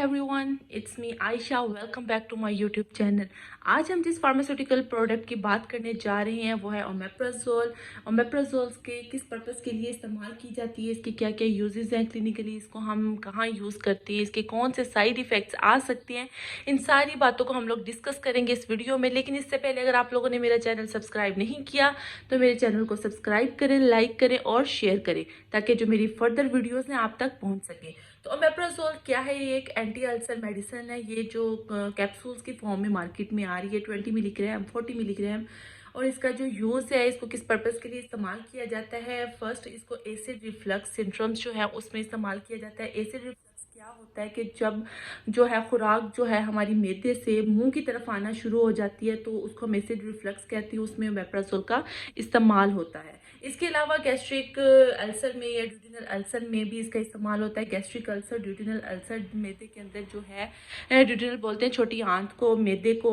Everyone, it's me Ayesha. Welcome back to my YouTube channel. आज हम जिस फार्मास्यूटिकल प्रोडक्ट की बात करने जा रहे हैं वो है ओमेप्राजोल। ओमेप्राजोल के किस पर्पस के लिए इस्तेमाल की जाती है, इसके क्या क्या यूजेस हैं क्लिनिकली, इसको हम कहाँ यूज़ करते हैं, इसके कौन से साइड इफ़ेक्ट्स आ सकते हैं, इन सारी बातों को हम लोग डिस्कस करेंगे इस वीडियो में। लेकिन इससे पहले अगर आप लोगों ने मेरा चैनल सब्सक्राइब नहीं किया तो मेरे चैनल को सब्सक्राइब करें, लाइक करें और शेयर करें ताकि जो मेरी फर्दर वीडियोज़ हैं आप तक पहुँच सकें। तो ओमेप्राजोल क्या है? ये एक एंटी अल्सर मेडिसिन है। ये जो कैप्सूल्स की फॉर्म में मार्केट में आ रही है, 20 मिलीग्राम, 40 मिलीग्राम। और इसका जो यूज़ है, इसको किस पर्पस के लिए इस्तेमाल किया जाता है? फर्स्ट, इसको एसिड रिफ्लक्स सिंड्रोम्स जो है उसमें इस्तेमाल किया जाता है। एसिड रिफ्लक्स क्या होता है कि जब जो है खुराक जो है हमारी मैदे से मुंह की तरफ आना शुरू हो जाती है तो उसको हम एसिड रिफ्लक्स कहती है, उसमें ओमेप्राजोल का इस्तेमाल होता है। इसके अलावा गैस्ट्रिक अल्सर में या ड्यूडिनल अल्सर में भी इसका इस्तेमाल होता है। गैस्ट्रिक अल्सर, ड्यूडिनल अल्सर मैदे के अंदर जो है ड्यूडिनल बोलते हैं छोटी आंत को, मैदे को।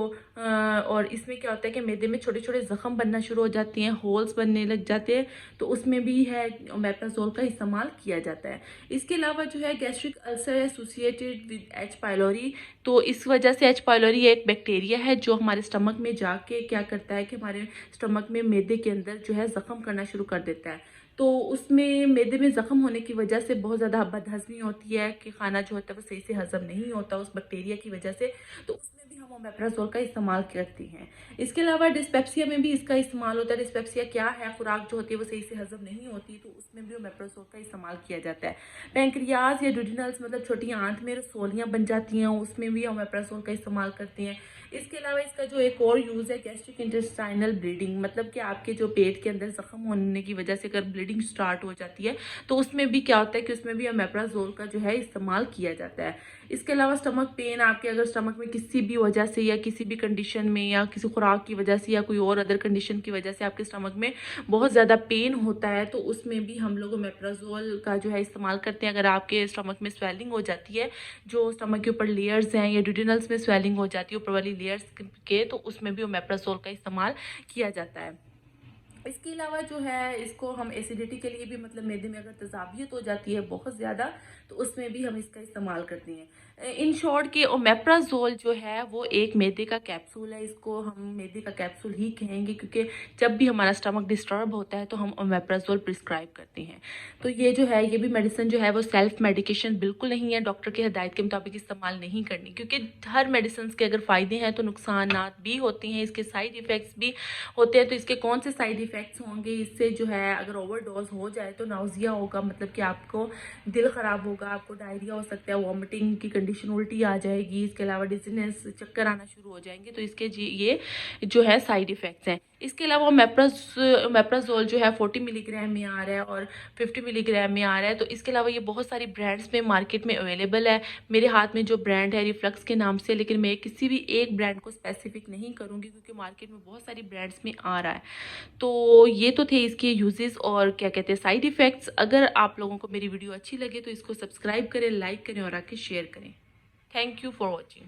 और इसमें क्या होता है कि मैदे में छोटे छोटे जख्म बनना शुरू हो जाती हैं, होल्स बनने लग जाते हैं, तो उसमें भी है ओमेप्राजोल का इस्तेमाल किया जाता है। इसके अलावा जो है gastric ulcer associated with H pylori, तो इस वजह से एच पाइलोरी एक बैक्टीरिया है जो हमारे स्टमक में जाके क्या करता है कि हमारे स्टमक में मैदे के अंदर जो है जख्म करना शुरू कर देता है। तो उसमें मैदे में जख्म होने की वजह से बहुत ज़्यादा बदहज़मी होती है कि खाना जो होता है वो सही से हज़म नहीं होता उस बैक्टीरिया की वजह से, तो उसमें भी हम ओमेप्राजोल का इस्तेमाल करते हैं। इसके अलावा डिस्पेप्सिया में भी इसका इस्तेमाल होता है। डिस्पेप्सिया क्या है? खुराक जो होती है वो सही से हज़म नहीं होती, तो उसमें भी ओमेप्राजोल का इस्तेमाल किया जाता है। पैंक्रियाज या ड्यूडिनल्स मतलब छोटी आंत में रसोलियाँ बन जाती हैं, उसमें भी ओमेप्राजोल का इस्तेमाल करते हैं। इसके अलावा इसका जो एक और यूज़ है गैस्ट्रिक इंटेस्टाइनल ब्लीडिंग, मतलब कि आपके जो पेट के अंदर जख्म होने की वजह से अगर ब्लीडिंग स्टार्ट हो जाती है तो उसमें भी क्या होता है कि उसमें भी ओमेप्राजोल का जो है इस्तेमाल किया जाता है। इसके अलावा स्टमक पेन, आपके अगर स्टमक में किसी भी वजह से या किसी भी कंडीशन में या किसी खुराक की वजह से या कोई और अदर कंडीशन की वजह से आपके स्टमक में बहुत ज़्यादा पेन होता है तो उसमें भी हम लोग ओमेप्राजोल का जो है इस्तेमाल करते हैं। अगर आपके स्टमक में स्वेलिंग हो जाती है, जो स्टमक के ऊपर लेयर्स हैं या ड्यूडिनल्स में स्वेलिंग हो जाती है ऊपर वाली लेयर्स के, तो उसमें भी ओमेप्राजोल का इस्तेमाल किया जाता है। इसके अलावा जो है इसको हम एसिडिटी के लिए भी, मतलब मैदे में अगर तजाबियत हो जाती है बहुत ज़्यादा तो उसमें भी हम इसका इस्तेमाल करते हैं। इन शॉर्ट कि ओमेप्राजोल जो है वो एक मैदे का कैप्सूल है। इसको हम मैदे का कैप्सूल ही कहेंगे क्योंकि जब भी हमारा स्टमक डिस्टर्ब होता है तो हम ओमेप्राजोल प्रिस्क्राइब करते हैं। तो ये जो है, ये भी मेडिसिन जो है वो सेल्फ मेडिकेशन बिल्कुल नहीं है। डॉक्टर की हिदायत के मुताबिक इस्तेमाल नहीं करनी, क्योंकि हर मेडिसिन के अगर फ़ायदे हैं तो नुकसानात भी होते हैं, इसके साइड इफ़ेक्ट्स भी होते हैं। तो इसके कौन से साइड इफ़ेक्ट्स होंगे? इससे जो है अगर ओवरडोज हो जाए तो नाउजिया होगा, मतलब कि आपको दिल ख़राब होगा, आपको डायरिया हो सकता है, वॉमिटिंग की कंडीशन, उल्टी आ जाएगी। इसके अलावा डिजीनेस, चक्कर आना शुरू हो जाएंगे। तो इसके ये जो है साइड इफ़ेक्ट्स हैं। इसके अलावा ओमेप्राजोल जो है 40 मिलीग्राम में आ रहा है और 50 मिलीग्राम में आ रहा है। तो इसके अलावा ये बहुत सारी ब्रांड्स में मार्केट में अवेलेबल है। मेरे हाथ में जो ब्रांड है रिफ्लक्स के नाम से, लेकिन मैं किसी भी एक ब्रांड को स्पेसिफिक नहीं करूँगी क्योंकि मार्केट में बहुत सारी ब्रांड्स में आ रहा है। तो ये तो थे इसके यूजेस और क्या कहते हैं साइड इफ़ेक्ट्स। अगर आप लोगों को मेरी वीडियो अच्छी लगे तो इसको सब्सक्राइब करें, लाइक करें और आके शेयर करें। Thank you for watching.